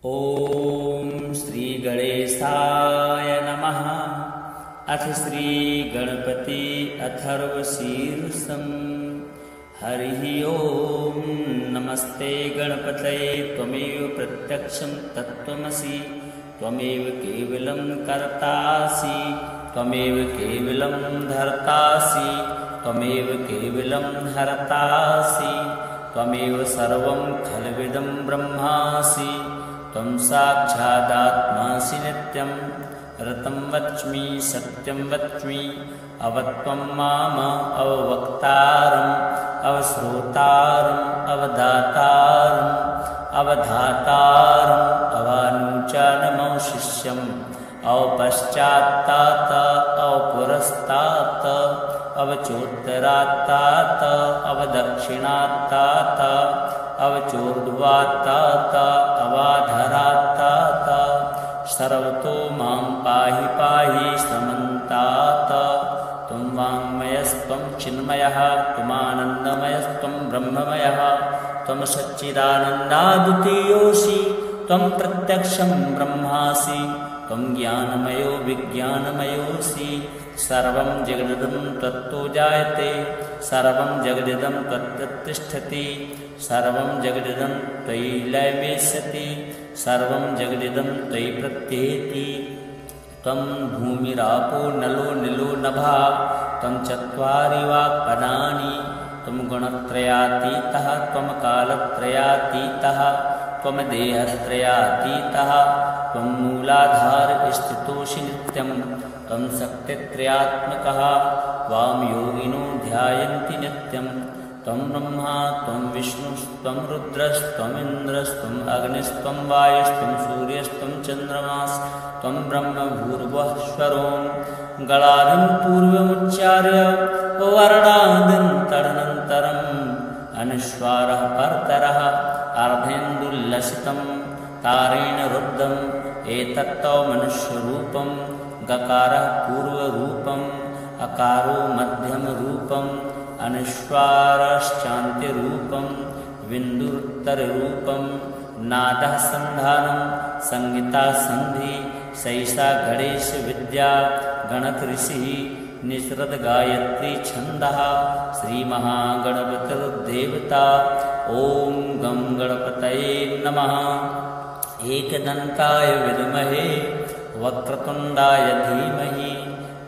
ॐ श्री गणेशाय नमः। अथ श्री गणपति अथर्वशीर्षं। हरिः ॐ। नमस्ते गणपतये त्वमेव प्रत्यक्षं तत्त्वमसि, त्वमेव केवलं कर्तासि, त्वमेव केवलं धर्तासि, त्वमेव केवलं हर्तासि, त्वमेव सर्वं खल्विदं ब्रह्मासि, त्वं साक्षादात्मासि नित्यं। ऋतं वच्मि सत्यं वच्मि, अवत्वं माम अववक्तारम् अवश्रोतारम् अवदातारम् अवधातारम् अवानुचानमवशिष्यम् अवपश्चात्तात अवपुरस्तात अवचोत्तरात्तात अवदक्षिणात्तात अवचोर्ध्वात्तात अवाधरात्तात। सर्वतो मां पाहि पाहि समन्तात। त्वं वाङ्मयस्त्वं चिन्मयः, त्वमानन्दमयस्त्वं ब्रह्ममयः, त्वं सच्चिदानन्दाद्वितीयोऽसि, त्वं प्रत्यक्षं ब्रह्मासि, त्वं ज्ञानमयो विज्ञानमयोऽसि। सर्वं जगदिदं त्वत्तो जायते, सर्वं जगदिदं त्वत्तिष्ठति, सर्वं जगदिदं त्वयि लयमेष्यति, सर्वं जगदिदं त्वयि प्रत्येति। त्वं भूमिरापो नलो नीलो नभः, त्वं चत्वारि वाक्पदानि, त्वं गुणत्रयातीतः, त्वं कालत्रयातीतः, त्वं देहत्रयातीतः, त्वं मूलाधार स्थितोऽसि नित्यं, त्वं शक्तित्रयात्मकः, त्वां योगिनो ध्यायन्ति नित्यं। त्वं ब्रह्मा त्वं विष्णुस्त्वं रुद्रस्त्वमिन्द्रस्त्वम् अग्निस्त्वं वायुस्त्वं सूर्यस्त्वं चन्द्रमास्त्वं ब्रह्म भूर्भुवः स्वरों। गलादिं पूर्वमुच्चार्य वर्णादिन्तरनन्तरम् अनुस्वारः परतरः अर्धेन्दुल्लसितं तारेण रुद्धम्। एतत्तौ मनुष्यरूपं, गकारः पूर्वरूपम्, अकारो मध्यमरूपम्, अनुस्वारश्चान्त्यरूपं, बिन्दुरुत्तररूपं। नादः सन्धानं, संहिता सन्धि, सैषा गणेश विद्या गणतऋषिः। निसृत गायत्री छन्दः, श्रीमहागणपतिर्देवता। ॐ गं गणपतये नमः। एकदन्ताय विद्महे वक्रतुण्डाय धीमहि,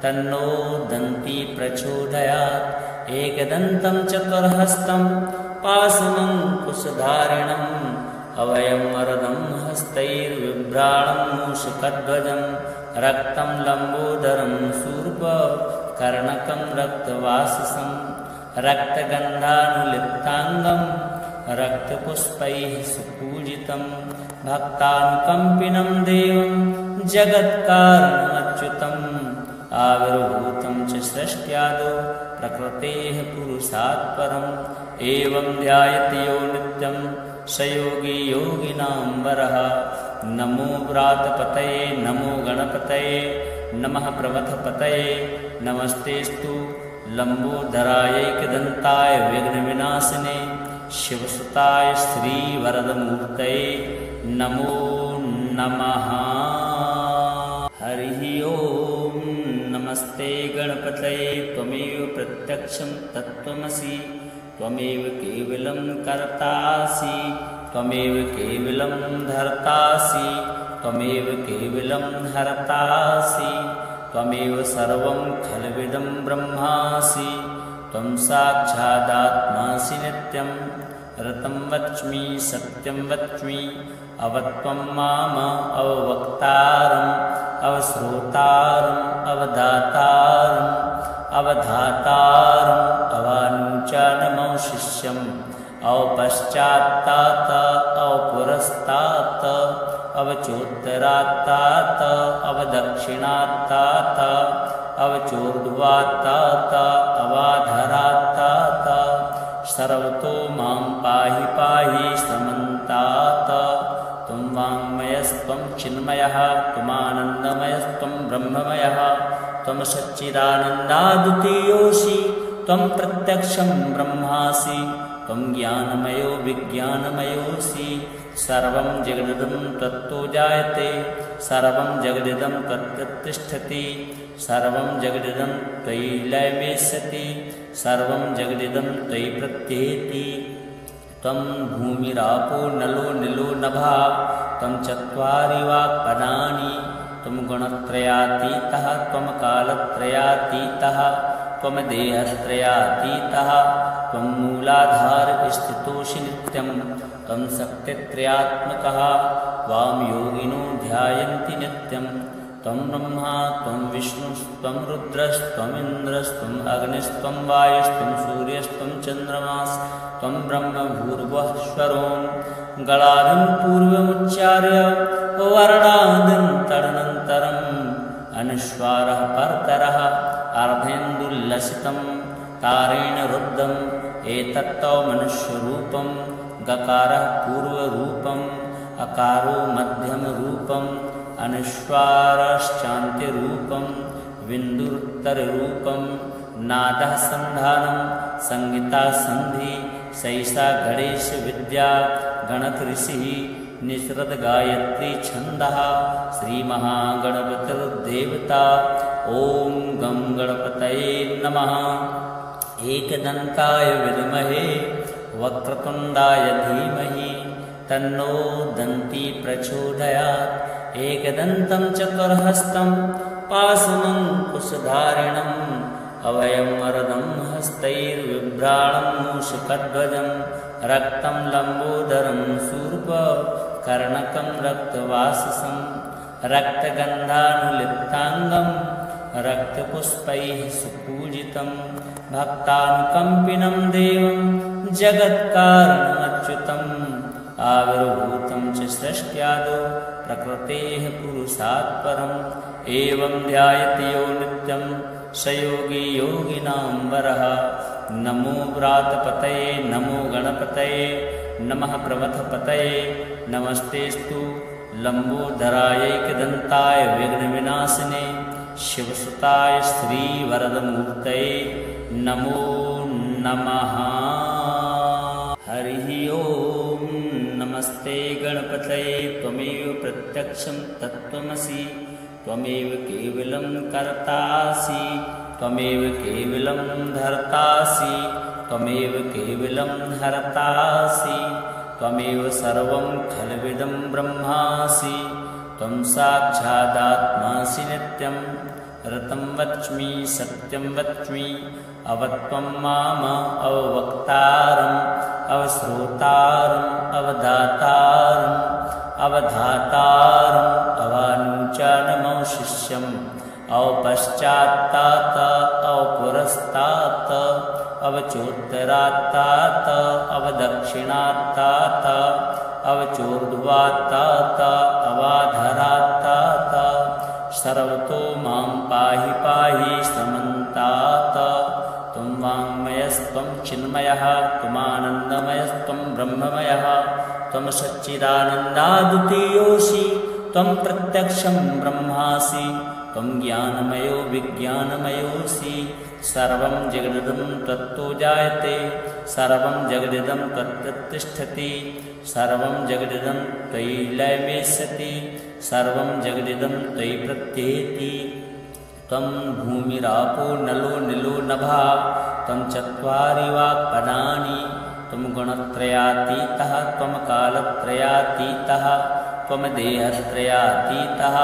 तन्नो दन्ती प्रचोदयात्। एकदन्तं चतुर्हस्तं पाशमङ्कुशधारिणम्, अभयं वरदं हस्तैर्बिभ्राणं मूषकध्वजं। रक्तं लम्बोदरं शूर्पकर्णकं रक्तवाससं, रक्तगन्धानुलिप्ताङ्गं रक्तपुष्पैः सुपूजितं। भक्तानुकम्पिनं देवं जगत्कारणमच्युतम्, आविर्भूतं च सृष्ट्यादौ प्रकृतेः पुरुषात् परम्। एवं ध्यायति यो नित्यं स योगी योगिनां वरः। नमो व्रातपतये नमो गणपतये नमः प्रमथपतये। नमस्तेस्तु लम्बोदरायैकदन्ताय विघ्नविनाशिने, शिवसुताय श्रीवरदमूर्तये नमो नमः। हरिः ॐ। नमस्ते गणपतये त्वमेव प्रत्यक्षं तत्त्वमसि, त्वमेव केवलं कर्तासि, त्वमेव केवलं धर्तासि, त्वमेव केवलं हर्तासि, त्वमेव सर्वं खल्विदं ब्रह्मासि, त्वं साक्षादात्मासि नित्यं। ऋतं वच्मि सत्यं वच्मि, अवत्वं माम अववक्तारम् अवश्रोतारम् अवदातारम् अवधातारम् अवानुचानमवशिष्यम् अवपश्चात्तात अवपुरस्तात अवचोत्तरात्तात अवदक्षिणात्तात अवचोर्ध्वात्तात अवाधरात्तात। सर्वतो मां पाहि पाहि समन्तात। त्वं वाङ्मयस्त्वं चिन्मयः, त्वमानन्दमयस्त्वं ब्रह्ममयः, त्वं सच्चिदानन्दाद्वितीयोऽसि, त्वं प्रत्यक्षं ब्रह्मासि, त्वं ज्ञानमयो विज्ञानमयोऽसि। सर्वं जगदिदं तत्तो जायते सर्वं जगदिदं तत्तिष्ठति सर्वं जगदिदं त्वयि लयमेष्यति सर्वं जगदिदं त्वयि प्रत्येति त्वं भूमिरापो नलो निलो नभः त्वं चत्वारि वाक्पदानि त्वं गुणत्रयातीतः त्वं कालत्रयातीतः त्वं देहत्रयातीतः त्वं मूलाधार स्थितोऽसि नित्यं त्वं शक्तित्रयात्मकः त्वां योगिनो ध्यायन्ति नित्यं त्वं ब्रह्मा त्वं विष्णुस्त्वं रुद्रस्त्वमिन्द्रस्त्वम् अग्निस्त्वं वायुस्त्वं सूर्यस्त्वं चन्द्रमास्त्वं ब्रह्म भूर्भुवःस्वरों गणानं पूर्वमुच्चार्य वर्णादिं तदनन्तरम् अनुस्वारः परतरः अर्धेन्दुल्लसितं तारेण रुद्धम् एतत्तौ मनुष्यरूपं गकारः पूर्वरूपम् अकारो मध्यमरूपम् अनुस्वारश्चान्त्यरूपं बिन्दुरुत्तररूपं नादः सन्धानं संहिता सन्धि सैषा गणेश विद्या गणक ऋषिः निसृत गायत्री छन्दः श्रीमहागणपतिर्देवता ॐ गं गणपतये नमः। एकदन्ताय विद्महे वक्रतुण्डाय धीमहि तन्नो दन्ती प्रचोदयात् एकदन्तं चतुर्हस्तं पाशमङ्कुशधारिणम् अभयं वरदं हस्तैर्बिभ्राणं मूषकध्वजं रक्तं लम्बोदरं शूर्पकर्णकं रक्तवाससं रक्तगन्धानुलिप्ताङ्गं रक्तपुष्पैः सुपूजितं भक्तानुकम्पिनं देवं जगत्कारणमच्युतम् आविर्भूतं च सृष्ट्यादौ प्रकृतेः पुरुषात् परम् एवं ध्यायति यो नित्यं स योगी योगिनां वरः। नमो व्रातपतये नमो गणपतये नमः प्रमथपतये नमस्तेस्तु लम्बोदरायैकदन्ताय विघ्नविनाशिने शिवसुताय श्रीवरदमूर्तये नमो नमः। हरिः ओं नमस्ते गणपतये त्वमेव प्रत्यक्षं तत्त्वमसि त्वमेव केवलं कर्तासि त्वमेव केवलं धर्तासि त्वमेव केवलं हर्तासि त्वमेव सर्वं खल्विदं ब्रह्मासि त्वं साक्षादात्मासि नित्यं ऋतं वच्मि सत्यं वच्मि अवत्वं माम अववक्तारम् अवश्रोतारम् अवदातारम् अवधातारम् अवानुचानमवशिष्यम् अवपश्चात्तात अवपुरस्तात अवचोत्तरात्तात अवदक्षिणात्तात अवचोर्ध्वात्तात अवाधरात्तात सर्वतो मां पाहि पाहि समन्तात त्वं वाङ्मयस्त्वं चिन्मयः त्वमानन्दमयस्त्वं ब्रह्ममयः त्वं सच्चिदानन्दाद्वितीयोऽसि त्वं प्रत्यक्षं ब्रह्मासि त्वं ज्ञानमयो विज्ञानमयोऽसि सर्वं जगदिदं तत्तो जायते सर्वं जगदिदं तत्तिष्ठति सर्वं जगदिदं त्वयि लयमेष्यति सर्वं जगदिदं त्वयि प्रत्येति त्वं भूमिरापो नलो निलो नभः त्वं चत्वारि वाक्पदानि त्वं गुणत्रयातीतः त्वं कालत्रयातीतः त्वं देहत्रयातीतः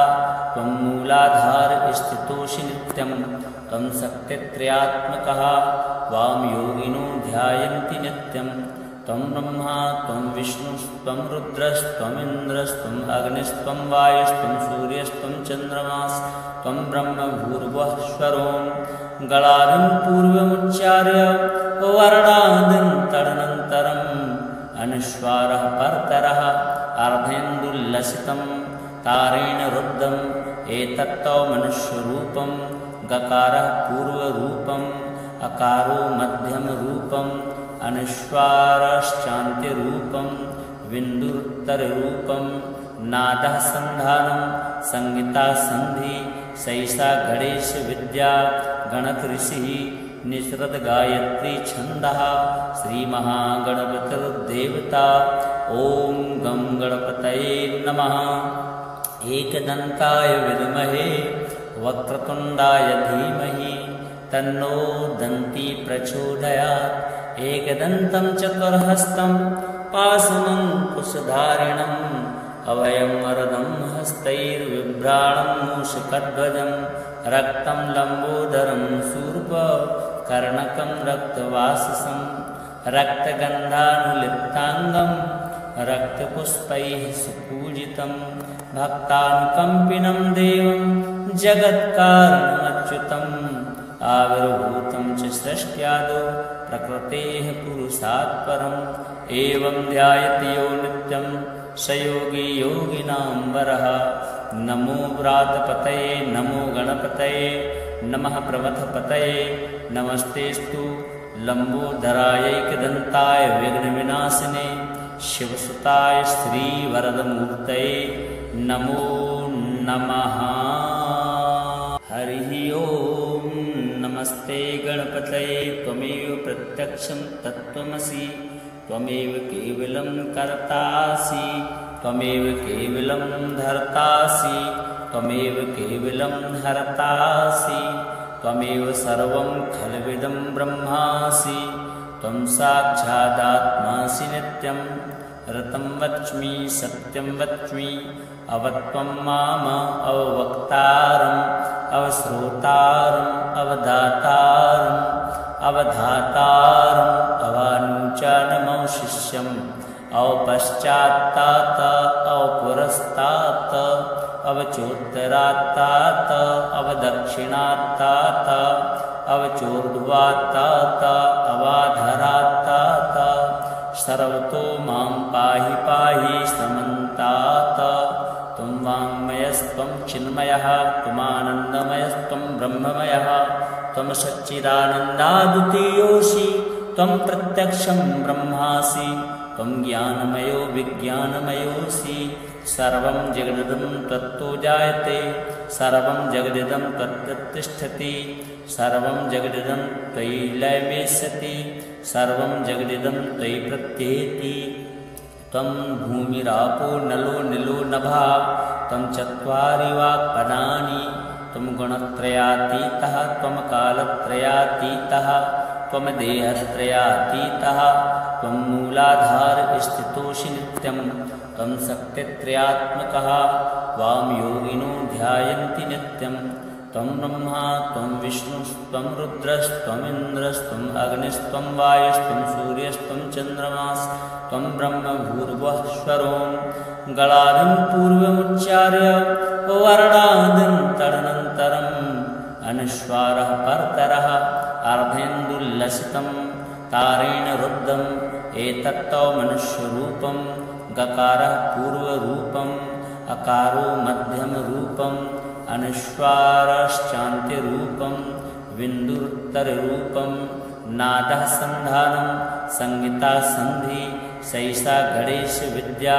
त्वं मूलाधार स्थितोऽसि नित्यं त्वं शक्तित्रयात्मकः त्वां योगिनो ध्यायन्ति नित्यं त्वं ब्रह्मा त्वं विष्णुस्त्वं रुद्रस्त्वमिन्द्रस्त्वम् अग्निस्त्वं वायुस्त्वं सूर्यस्त्वं चन्द्रमास्त्वं ब्रह्म भूर्भुवःस्वरों गणानं पूर्वमुच्चार्य वर्णादिं तदनन्तरम् अनुस्वारः परतरः अर्धेन्दुल्लसितं तारेण रुद्धम् एतत्तौ मनुष्यरूपं गकारः पूर्वरूपम् अकारो मध्यमरूपम् अनुस्वारश्चान्त्यरूपं बिन्दुरुत्तररूपं नादः सन्धानं संहिता सन्धि सैषा गणेश विद्या गणक ऋषिः निसृतगायत्री छन्दः श्रीमहागणपतिर्देवता ॐ गं गणपतये नमः। एकदन्ताय विद्महे वक्रतुण्डाय धीमहि तन्नो दन्ती प्रचोदयात्। एकदन्तं चतुर्हस्तं पाशमङ्कुशधारिणम् अभयं वरदं हस्तैर्बिभ्राणं मूषकध्वजं रक्तं लम्बोदरं शूर्पकर्णकं रक्तवाससं रक्तगन्धानुलिप्ताङ्गं रक्तपुष्पैः सुपूजितं भक्तानुकम्पिनं देवं जगत्कारणमच्युतम् आविर्भूतं च सृष्ट्यादौ प्रकृतेः पुरुषात् परम् एवं ध्यायति यो नित्यं स योगी योगिनां वरः। नमो व्रातपतये नमो गणपतये नमः प्रमथपतये नमस्तेस्तु लम्बोदरायैकदन्ताय विघ्नविनाशिने शिवसुताय श्रीवरदमूर्तये नमो नमः। हरिः ओम्। नमस्ते गणपतये त्वमेव प्रत्यक्षं तत्त्वमसि त्वमेव केवलं कर्तासि त्वमेव केवलं धर्तासि त्वमेव केवलं हर्तासि त्वमेव सर्वं खल्विदं ब्रह्मासि त्वं साक्षादात्मासि नित्यं ऋतं वच्मि सत्यं वच्मि अवत्वं माम अववक्तारम् अवश्रोतारम् अवदातारम् अवधातारम् अवानुचानमवशिष्यम् अवपश्चात्तात अवपुरस्तात अवचोत्तरात्तात अवदक्षिणात्तात अवचोर्ध्वात्तात अवाधरात्तात सर्वतो मां पाहि पाहि समन्तात। त्वं वाङ्मयस्त्वं चिन्मयः त्वमानन्दमयस्त्वं ब्रह्ममयः त्वं सच्चिदानन्दाद्वितीयोऽसि त्वं प्रत्यक्षं ब्रह्मासि त्वं ज्ञानमयो विज्ञानमयोऽसि सर्वं जगदिदं त्वत्तो जायते सर्वं जगदिदं त्वत्तिष्ठति सर्वं जगदिदं त्वयि लयमेष्यति सर्वं जगदिदं त्वयि प्रत्येति। त्वं भूमिरापो नलो नीलो नभः त्वं चत्वारि वाक्पदानि त्वं गुणत्रयातीतः त्वं कालत्रयातीतः त्वं देहत्रयातीतः त्वं मूलाधार स्थितोऽसि नित्यं त्वं शक्तित्रयात्मकः त्वां योगिनो ध्यायन्ति नित्यं त्वं ब्रह्मा त्वं विष्णुस्त्वं रुद्रस्त्वमिन्द्रस्त्वम् अग्निस्त्वं वायुस्त्वं सूर्यस्त्वं चन्द्रमास्त्वं ब्रह्म भूर्भुवःस्वरों गलादिं पूर्वमुच्चार्य वर्णादिं तदनन्तरम् अनुस्वारः परतरः अर्धेन्दुल्लसितं तारेण रुद्धम् एतत्तौ मनुष्यरूपं गकारः पूर्वरूपम् अकारो मध्यमरूपम् अनुस्वारश्चान्त्यरूपं बिन्दुरुत्तररूपं नादः सन्धानं संहिता सन्धि सैषा गणेशविद्या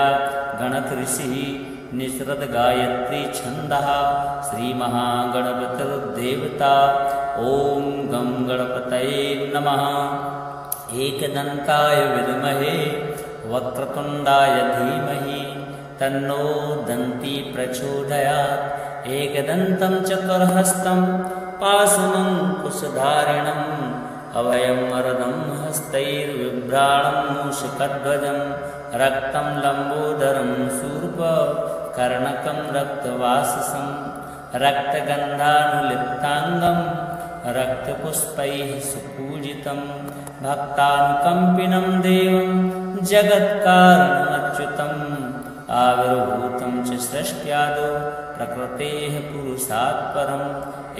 गणकऋषिः निसृतगायत्री छन्दः श्रीमहागणपतिर्देवता ॐ गं गणपतये नमः। एकदन्ताय विद्महे वक्रतुण्डाय धीमहि तन्नो दन्ती प्रचोदयात्। एकदन्तं चतुर्हस्तं पाशमङ्कुशधारिणम् अभयं वरदं हस्तैर्बिभ्राणं मूषकध्वजं रक्तं लम्बोदरं शूर्पकर्णकं रक्तवाससं रक्तगन्धानुलिप्ताङ्गं रक्तपुष्पैः सुपूजितं भक्तानुकम्पिनं देवं जगत्कारणमच्युतम् आविर्भूतं च सृष्ट्यादौ प्रकृतेः पुरुषात् परम्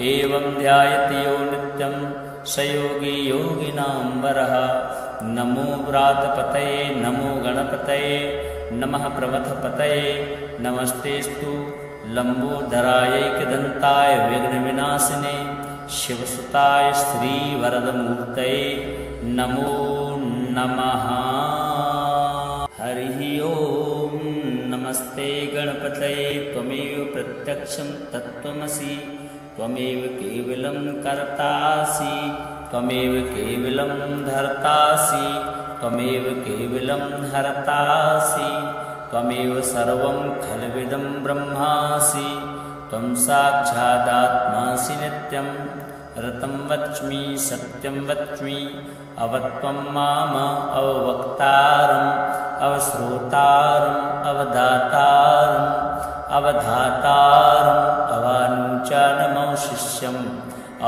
एवं ध्यायति यो नित्यं स योगी योगिनां वरः। नमो व्रातपतये नमो गणपतये नमः प्रमथपतये नमस्तेस्तु लम्बोदरायैकदन्ताय विघ्नविनाशिने शिवसुताय श्रीवरदमूर्तये नमो नमः। हरिः ओम्। नमस्ते गणपतये त्वमेव प्रत्यक्षं तत्त्वमसि त्वमेव केवलं कर्तासि त्वमेव केवलं धर्तासि त्वमेव केवलं हर्तासि त्वमेव सर्वं खल्विदं ब्रह्मासि त्वं साक्षादात्मासि नित्यं ऋतं वच्मि सत्यं वच्मि अवत्वं माम अववक्तारम् अवश्रोतारम् अवदातारम् अवधातारम् अवानुचानमवशिष्यम्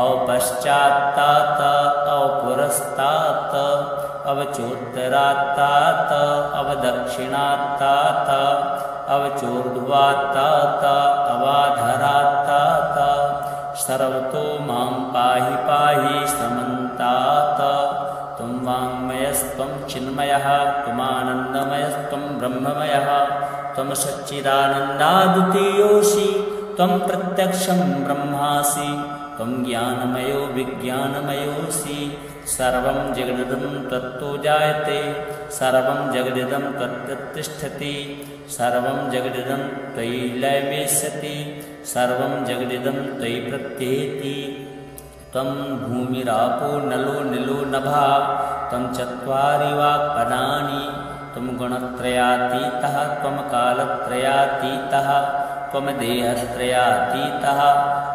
अवपश्चात्तात अवपुरस्तात अवचोत्तरात्तात अवदक्षिणात्तात अवचोर्ध्वात्तात अवाधरात्तात सर्वतो मां पाहि पाहि समन्तात त्वं वाङ्मयस्त्वं चिन्मयः त्वमानन्दमयस्त्वं ब्रह्ममयः त्वं सच्चिदानन्दाद्वितीयोऽसि त्वं प्रत्यक्षं ब्रह्मासि त्वं ज्ञानमयो विज्ञानमयोऽसि सर्वं जगदिदं त्वत्तो जायते सर्वं जगदिदं त्वत्तिष्ठति सर्वं जगदिदं त्वयि लयमेष्यति सर्वं जगदिदं त्वयि प्रत्येति त्वं भूमिरापो नलो निलो नभः त्वं चत्वारि वाक्पदानि त्वं गुणत्रयातीतः त्वं कालत्रयातीतः त्वं देहत्रयातीतः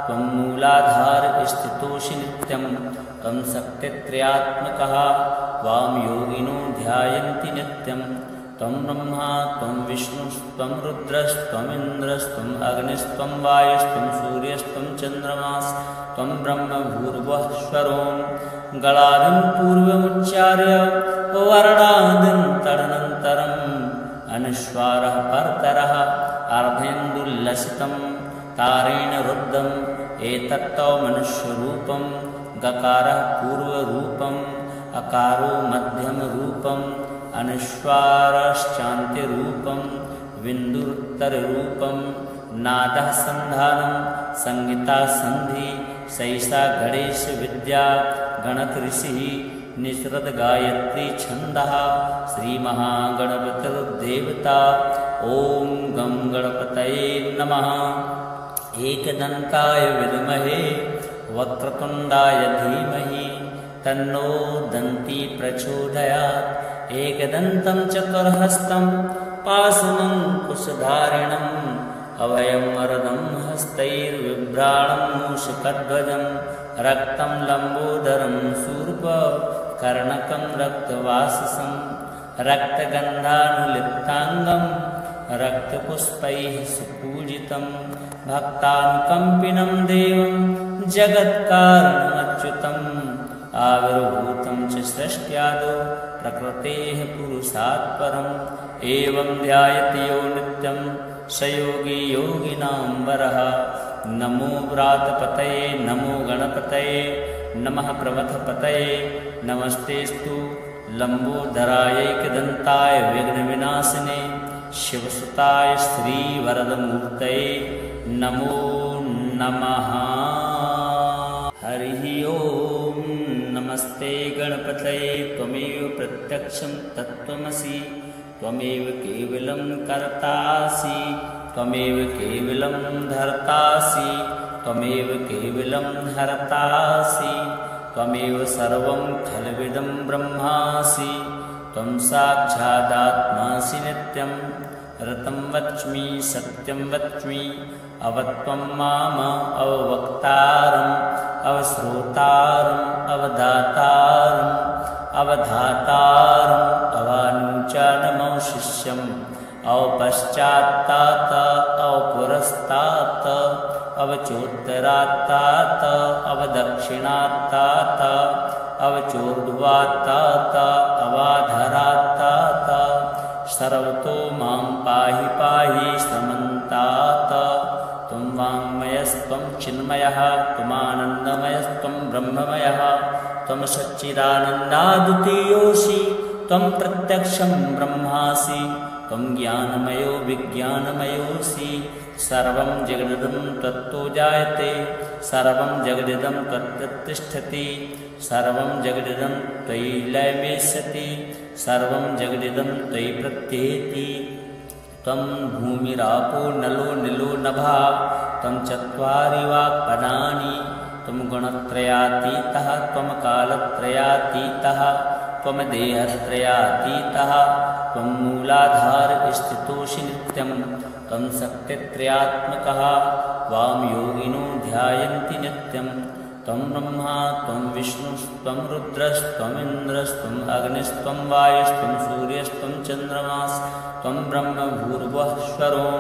त्वं मूलाधारस्थितोऽसि नित्यं त्वं शक्तित्रयात्मकः त्वां योगिनो ध्यायन्ति नित्यं त्वं ब्रह्मा त्वं विष्णुस्त्वं रुद्रस्त्वमिन्द्रस्त्वम् अग्निस्त्वं वायुस्त्वं सूर्यस्त्वं चन्द्रमास्त्वं ब्रह्म भूर्भुवःस्वरों गणादिं पूर्वमुच्चार्य वर्णादिं तदनन्तरम् अनुस्वारः परतरः अर्धेन्दुल्लसितं तारेण रुद्धम् एतत्तौ मनुष्यरूपं गकारः पूर्वरूपम् अकारो मध्यमरूपम् अनुस्वारश्चान्त्यरूपं बिन्दुरुत्तररूपं नादः सन्धानं संहिता सन्धि सैषा गणेशविद्या गणकऋषिः निसृत गायत्री छन्दः श्रीमहागणपतिर्देवता ॐ गं गणपतये नमः। एकदन्ताय विद्महे वक्रतुण्डाय धीमहि तन्नो दन्ती प्रचोदयात् एकदन्तं चतुर्हस्तं पाशमङ्कुशधारिणम् अभयं वरदं हस्तैर्बिभ्राणं मूषकध्वजं रक्तं लम्बोदरं शूर्पकर्णकं रक्तवाससं रक्तगन्धानुलिप्ताङ्गं रक्तपुष्पैः सुपूजितं भक्तानुकम्पिनं देवं जगत्कारणमच्युतम् आविर्भूतं च सृष्ट्यादौ प्रकृतेः पुरुषात् परम् एवं ध्यायति यो नित्यं स योगी योगिनां वरः। नमो व्रातपतये नमो गणपतये नमः प्रमथपतये नमस्तेस्तु लम्बोदरायैकदन्ताय विघ्नविनाशिने शिवसुताय श्रीवरदमूर्तये नमो नमः। हरिः ओम्। नमस्ते गणपतये त्वमेव प्रत्यक्षं तत्त्वमसि त्वमेव केवलं कर्तासि त्वमेव केवलं धर्तासि त्वमेव केवलं हर्तासि त्वमेव सर्वं खल्विदं ब्रह्मासि त्वं साक्षादात्मासि नित्यं ऋतं वच्मि सत्यं वच्मि अवत्वं माम अववक्तारम् अवश्रोतारम् अवदातारम् अवधातारम् अवानुचानमवशिष्यम् अवपश्चात्तात अवपुरस्तात अवचोत्तरात्तात अवदक्षिणात्तात अवचोर्ध्वात्तात अवाधरात्तात सर्वतो मां पाहि पाहि समन्तात त्वं वाङ्मयस्त्वं चिन्मयः त्वमानन्दमयस्त्वं ब्रह्ममयः त्वं सच्चिदानन्दाद्वितीयोऽसि त्वं प्रत्यक्षं ब्रह्मासि त्वं ज्ञानमयो विज्ञानमयोऽसि सर्वं जगदिदं त्वत्तो जायते सर्वं जगदिदं त्वत्तिष्ठति सर्वं जगदिदं त्वयि लयमेष्यति सर्वं जगदिदं त्वयि प्रत्येति त्वं भूमिरापो नलो निलो नभः त्वं चत्वारि वाक्पदानि त्वं गुणत्रयातीतः त्वं कालत्रयातीतः त्वं देहत्रयातीतः त्वं मूलाधार स्थितोऽसि नित्यं त्वं शक्तित्रयात्मकः वां योगिनो ध्यायन्ति नित्यं त्वं ब्रह्मा त्वं विष्णुस्त्वं रुद्रस्त्वमिन्द्रस्त्वम् अग्निस्त्वं वायुस्त्वं सूर्यस्त्वं चन्द्रमास्त्वं ब्रह्म भूर्भुवःस्वरों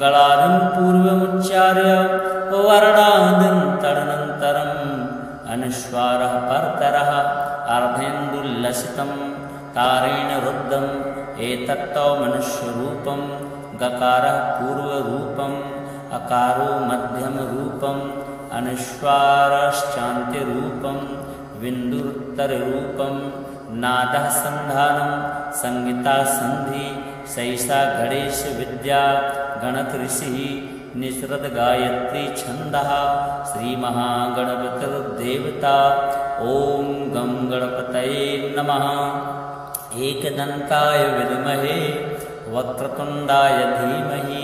गलादिं पूर्वमुच्चार्य वर्णादिं तदनन्तरम् अनुस्वारः परतरः अर्धेन्दुल्लसितं तारेण रुद्धम् एतत्तौ मनुष्यरूपं गकारः पूर्वरूपम् अकारो मध्यमरूपम् अनुस्वारश्चान्त्यरूपं बिन्दुरुत्तररूपं नादः सन्धानं संहिता सन्धि सैषा गणेश विद्या गणक ऋषिः निसृत गायत्री छन्दः श्रीमहागणपतिर्देवता ॐ गं गणपतये नमः। एकदन्ताय विद्महे वक्रतुण्डाय धीमहि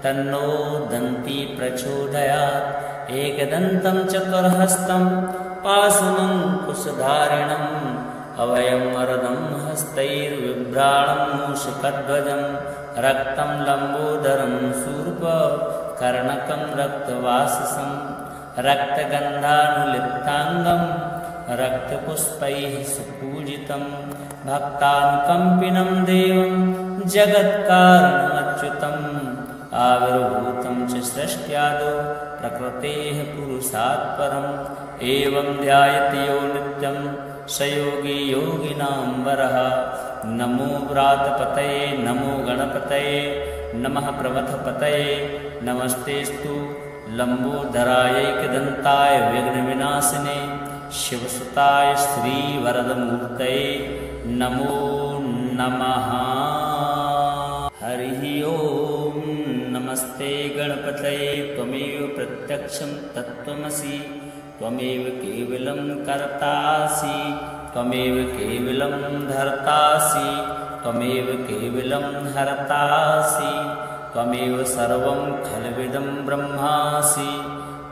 तन्नो दन्ती प्रचोदयात्। एकदन्तं चतुर्हस्तं पाशमङ्कुशधारिणम् अभयं वरदं हस्तैर्बिभ्राणं मूषकध्वजं रक्तं लम्बोदरं शूर्पकर्णकं रक्तवाससं रक्तगन्धानुलिप्ताङ्गं रक्तपुष्पैः सुपूजितं भक्तानुकम्पिनं देवं जगत्कारणमच्युतम् आविर्भूतं च सृष्ट्यादौ प्रकृतेः पुरुषात् परम् एवं ध्यायति यो नित्यं स योगी योगिनां वरः। नमो व्रातपतये नमो गणपतये नमः प्रमथपतये नमस्तेस्तु लम्बोदरायैकदन्ताय विघ्नविनाशिने शिवसुताय श्रीवरदमूर्तये नमो नमः। हरिः ओम्। नमस्ते गणपतये त्वमेव प्रत्यक्षं तत्त्वमसि त्वमेव केवलं कर्तासि त्वमेव केवलं धर्तासि त्वमेव केवलं हर्तासि त्वमेव सर्वं खल्विदं ब्रह्मासि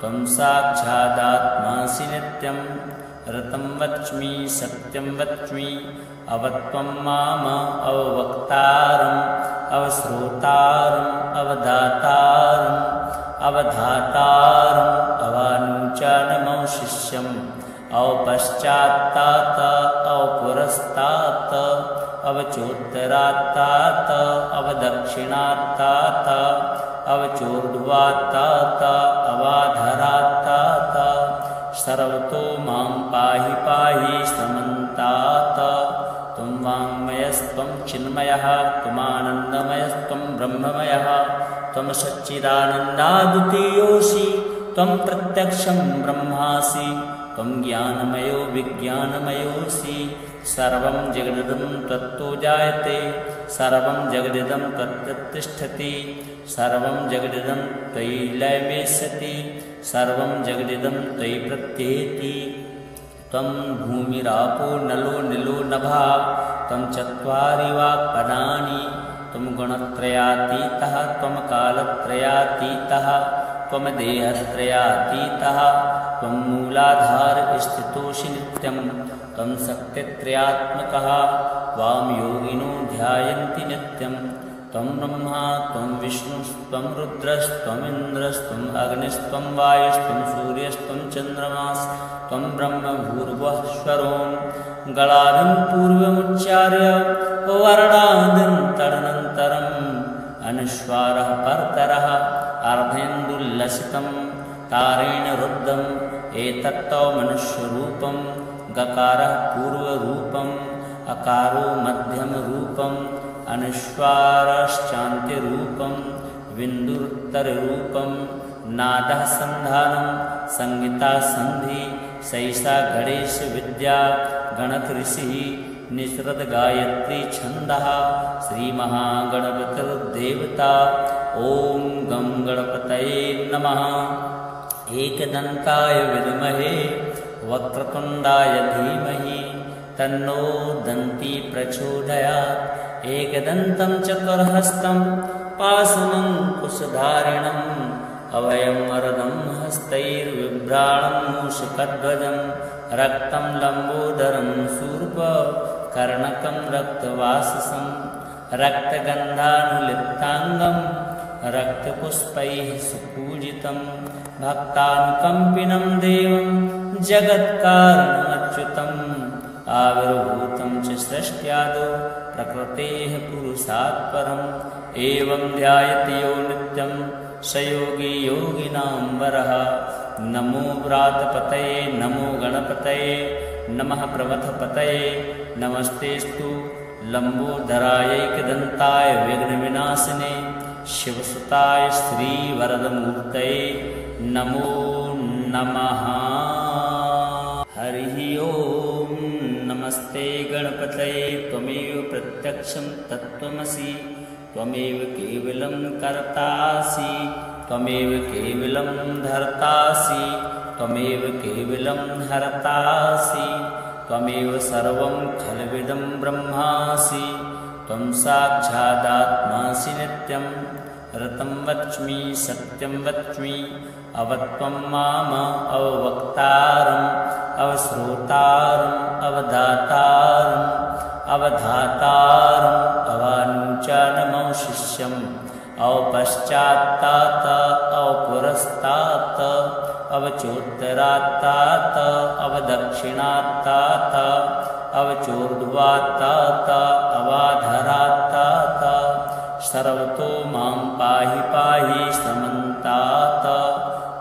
त्वं साक्षादात्मासि नित्यं ऋतं वच्मि सत्यं वच्मि अवत्वं माम अववक्तारम् अवश्रोतारम् अवधातारम् अवधातारम् अवानुचानमवशिष्यम् अवपश्चात्तात अवपुरस्तात अवचोत्तरात्तात अवदक्षिणात्तात अवचोर्ध्वात्तात अवाधरात्तात सर्वतो मां पाहि पाहि समन्तात। त्वं वाङ्मयस्त्वं चिन्मयः त्वमानन्दमयस्त्वं ब्रह्ममयः त्वं सच्चिदानन्दाद्वितीयोऽसि त्वं प्रत्यक्षं ब्रह्मासि त्वं ज्ञानमयो विज्ञानमयोऽसि सर्वं जगदिदं त्वत्तो जायते सर्वं जगदिदं त्वत्तिष्ठति सर्वं जगदिदं त्वयि लयमेष्यति सर्वं जगदिदं त्वयि प्रत्येति। त्वं भूमिरापो नलो निलो नभः त्वं चत्वारि वाक्पदानि त्वं गुणत्रयातीतः त्वं कालत्रयातीतः त्वं देहत्रयातीतः त्वं मूलाधार स्थितोऽसि नित्यं त्वं शक्तित्रयात्मकः वां योगिनो ध्यायन्ति नित्यं त्वं ब्रह्मा त्वं विष्णुस्त्वं रुद्रस्त्वमिन्द्रस्त्वम् अग्निस्त्वं वायुस्त्वं सूर्यस्त्वं चन्द्रमास्त्वं ब्रह्म भूर्भुवःस्वरों गलादिं पूर्वमुच्चार्य वर्णादिं तदनन्तरम् अनुस्वारः परतरः अर्धेन्दुल्लसितं तारेण रुद्धम् एतत्तौ मनुष्यरूपं गकारः पूर्वरूपम् अकारो मध्यमरूपम् अनुस्वारश्चान्त्यरूपं बिन्दुरुत्तररूपं नादः सन्धानं संहिता सन्धि सैषा गणेश विद्या गणक ऋषिः निसृत गायत्री छन्दः श्रीमहागणपतिर्देवता ॐ गं गणपतये नमः। एकदन्ताय विद्महे वक्रतुण्डाय धीमहि तन्नो दन्ती प्रचोदयात्। एकदन्तं चतुर्हस्तं पाशमङ्कुशधारिणम् अभयं वरदं हस्तैर्बिभ्राणं मूषकध्वजं रक्तं लम्बोदरं शूर्पकर्णकं रक्तवाससं रक्तगन्धानुलिप्ताङ्गं रक्तपुष्पैः सुपूजितं भक्तानुकम्पिनं देवं जगत्कारणमच्युतम् आविर्भूतं च सृष्ट्यादौ प्रकृतेः पुरुषात् परम् एवं ध्यायति यो नित्यं स योगी योगिनां वरः। नमो व्रातपतये नमो गणपतये नमः प्रमथपतये नमस्तेस्तु लम्बोदरायैकदन्ताय विघ्नविनाशिने शिवसुताय श्रीवरदमूर्तये नमो नमः। हरिः ओम्। नमस्ते गणपतये त्वमेव प्रत्यक्षं तत्त्वमसि त्वमेव केवलं कर्तासि त्वमेव केवलं धर्तासि त्वमेव केवलं हर्तासि त्वमेव सर्वं खल्विदं ब्रह्मासि त्वं साक्षादात्मासि नित्यं ऋतं वच्मि सत्यं वच्मि अवत्वं माम अववक्तारम् अवश्रोतारम् अवदातारम् अवधातारम् अवानुचानमवशिष्यम् अवपश्चात्तात अवपुरस्तात अवचोत्तरात्तात अवदक्षिणात्तात अवचोर्ध्वात्तात अवाधरात्तात सर्वतो मां पाहि पाहि समन्तात।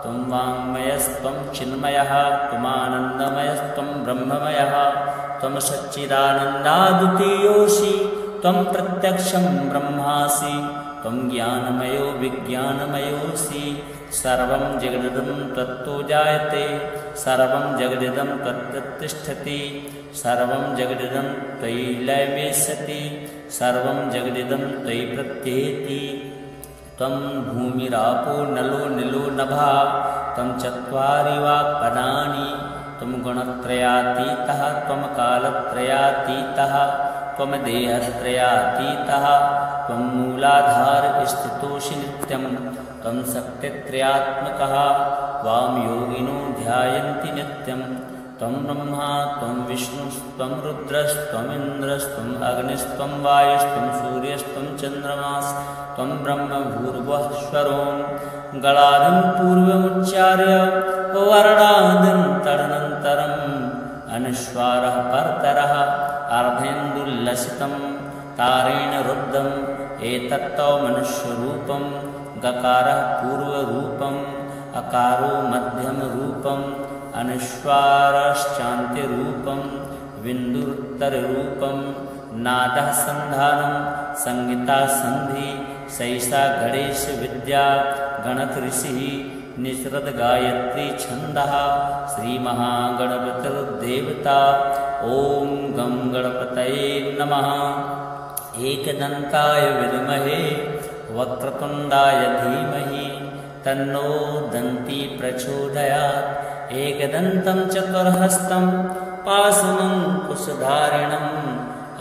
त्वं वाङ्मयस्त्वं चिन्मयः त्वमानन्दमयस्त्वं ब्रह्ममयः त्वं सच्चिदानन्दाद्वितीयोऽसि त्वं प्रत्यक्षं ब्रह्मासि त्वं ज्ञानमयो विज्ञानमयोऽसि सर्वं जगदिदं त्वत्तो जायते सर्वं जगदिदं त्वत्तिष्ठति सर्वं जगदिदं त्वयि लयमेष्यति सर्वं जगदिदं त्वयि प्रत्येति। त्वं भूमिरापो नलो निलो नभः त्वं चत्वारि वाक्पदानि त्वं गुणत्रयातीतः त्वं कालत्रयातीतः त्वं देहत्रयातीतः त्वं मूलाधारस्थितोऽसि नित्यं त्वं शक्तित्रयात्मकः त्वां योगिनो ध्यायन्ति नित्यं त्वं ब्रह्मा त्वं विष्णुस्त्वं रुद्रस्त्वमिन्द्रस्त्वम् अग्निस्त्वं वायुस्त्वं सूर्यस्त्वं चन्द्रमास्त्वं ब्रह्म भूर्भुवःस्वरों गणादिं पूर्वमुच्चार्य वर्णादिं तदनन्तरम् अनुस्वारः परतरः अर्धेन्दुल्लसितं तारेण रुद्धम् एतत्तौ मनुष्यरूपं गकारः पूर्वरूपम् अकारो मध्यमरूपम् अनुस्वारश्चान्त्यरूपं बिन्दुरुत्तररूपं नादः सन्धानं संहिता सन्धि सैषा गणेशविद्या गणकऋषिः निसृत गायत्री छन्दः श्रीमहागणपतिर्देवता। ॐ गं गणपतये नमः। एकदन्ताय विद्महे वक्रतुण्डाय धीमहि तन्नो दन्ती प्रचोदयात्। एकदन्तं चतुर्हस्तं पाशमङ्कुशधारिणम्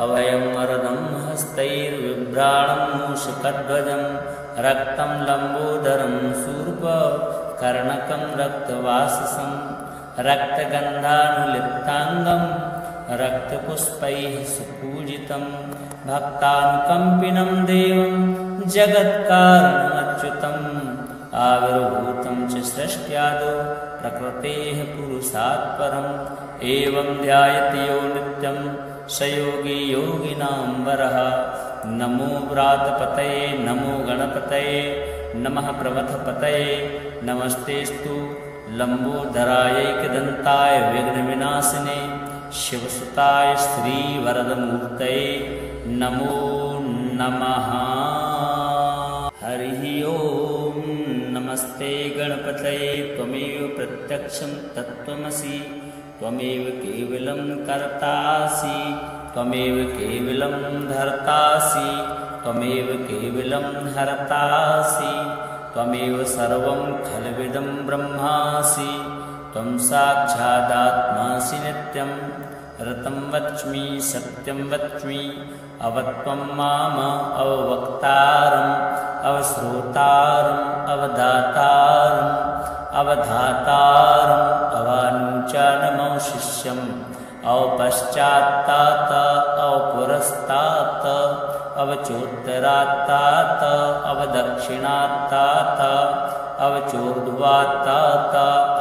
अभयं वरदं हस्तैर्बिभ्राणं मूषकध्वजं रक्तं लम्बोदरं शूर्पकर्णकं रक्तवाससं रक्तगन्धानुलिप्ताङ्गं रक्तपुष्पैः सुपूजितं भक्तानुकम्पिनं देवं जगत्कारणमच्युतम् आविर्भूतं च सृष्ट्यादौ प्रकृतेः पुरुषात् परम् एवं ध्यायति यो नित्यं स योगी योगिनां वरः। नमो व्रातपतये नमो गणपतये नमः प्रमथपतये नमस्तेस्तु लम्बोदरायैकदन्ताय विघ्नविनाशिने शिवसुताय श्रीवरदमूर्तये नमो नमः। हरिः ओम्। नमस्ते गणपतये त्वमेव प्रत्यक्षं तत्त्वमसि त्वमेव केवलं कर्तासि त्वमेव केवलं धर्तासि त्वमेव केवलं हर्तासि त्वमेव सर्वं खल्विदं ब्रह्मासि त्वं साक्षादात्मासि नित्यं ऋतं वच्मि सत्यं वच्मि अवत्वं माम अववक्तारम् अवश्रोतारम् अवदातारम् अवधातारम् अवानुचानमौ शिष्यम् अवपश्चात्तात अवपुरस्तात् अवचोत्तरात्तात अवदक्षिणात्तात अवचोर्ध्वात्तात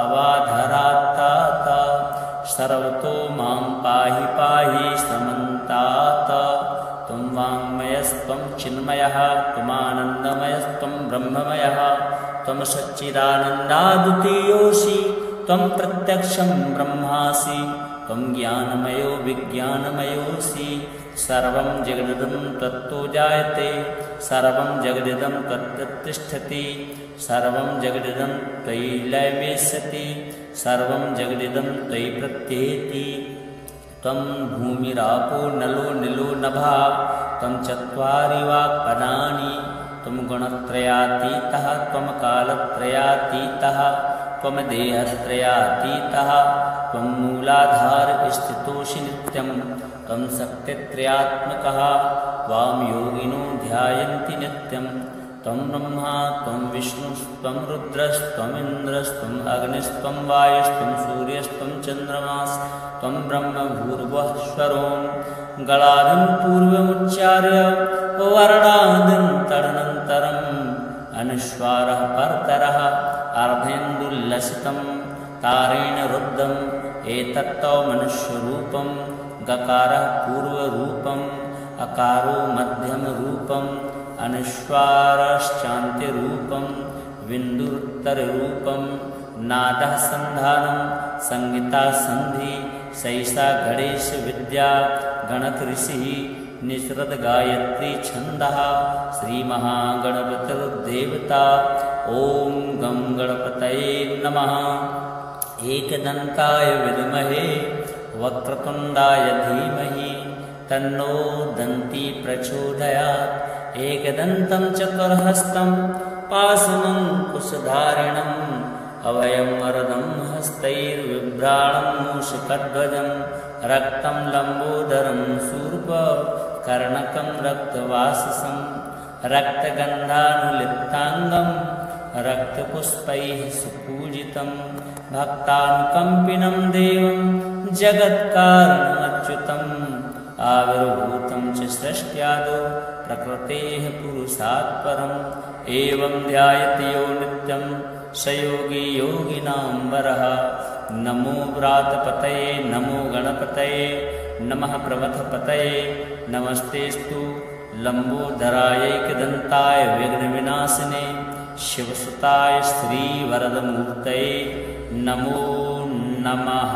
अवाधरात्तात सर्वतो मां पाहि पाहि समन्तात त्वं वाङ्मयस्त्वं चिन्मयः त्वमानन्दमयस्त्वं ब्रह्ममयः त्वं सच्चिदानन्दाद्वितीयोऽसि त्वं प्रत्यक्षं ब्रह्मासि त्वं ज्ञानमयो विज्ञानमयोऽसि सर्वं जगदिदं त्वत्तो जायते सर्वं जगदिदं त्वत्तिष्ठति सर्वं जगदिदं त्वयि लयमेष्यति सर्वं जगदिदं त्वयि प्रत्येति त्वं भूमिरापो नलो निलो नभः त्वं चत्वारि वाक्पदानि त्वं गुणत्रयातीतः त्वं कालत्रयातीतः त्वं देहत्रयातीतः त्वं मूलाधार स्थितोऽसि नित्यं त्वं सत्यत्रयात्मकः त्वां योगिनो ध्यायन्ति नित्यं त्वं ब्रह्मा त्वं विष्णुस्त्वं रुद्रस्त्वमिन्द्रस्त्वम् अग्निस्त्वं वायुस्त्वं सूर्यस्त्वं चन्द्रमास्त्वं ब्रह्म भूर्भुवः स्वरों गलादिं पूर्वमुच्चार्य वर्णादिं तदनन्तरम् अनुस्वारः परतरः अर्धेन्दुल्लसितं तारेण रुद्धम् एतत्तौ मनुष्यरूपं गकारः पूर्वरूपम् अकारो मध्यमरूपम् अनुस्वारश्चान्त्यरूपं बिन्दुरुत्तररूपं नादः सन्धानं संहिता सन्धि सैषा गणेश विद्या गणक ऋषिः निसृत गायत्री छन्दः श्रीमहागणपतिर्देवता ॐ गं गणपतये नमः। एकदन्ताय विद्महे वक्रतुण्डाय धीमहि तन्नो दन्ती प्रचोदयात् एकदन्तं चतुर्हस्तं पाशमङ्कुशधारिणम् अभयं वरदं हस्तैर्बिभ्राणं मूषकध्वजं रक्तं लम्बोदरं शूर्पकर्णकं रक्तवाससं रक्तगन्धानुलिप्ताङ्गं रक्तपुष्पैः सुपूजितं भक्तानुकम्पिनं देवं जगत्कारणमच्युतम् आविर्भूतं च सृष्ट्यादौ प्रकृतेः पुरुषात् परम् एवं ध्यायति यो नित्यं स योगी योगिनां वरः। नमो व्रातपतये नमो गणपतये नमः प्रमथपतये नमस्तेस्तु लम्बोदरायैकदन्ताय विघ्नविनाशिने शिवसुताय श्रीवरदमूर्तये नमो नमः।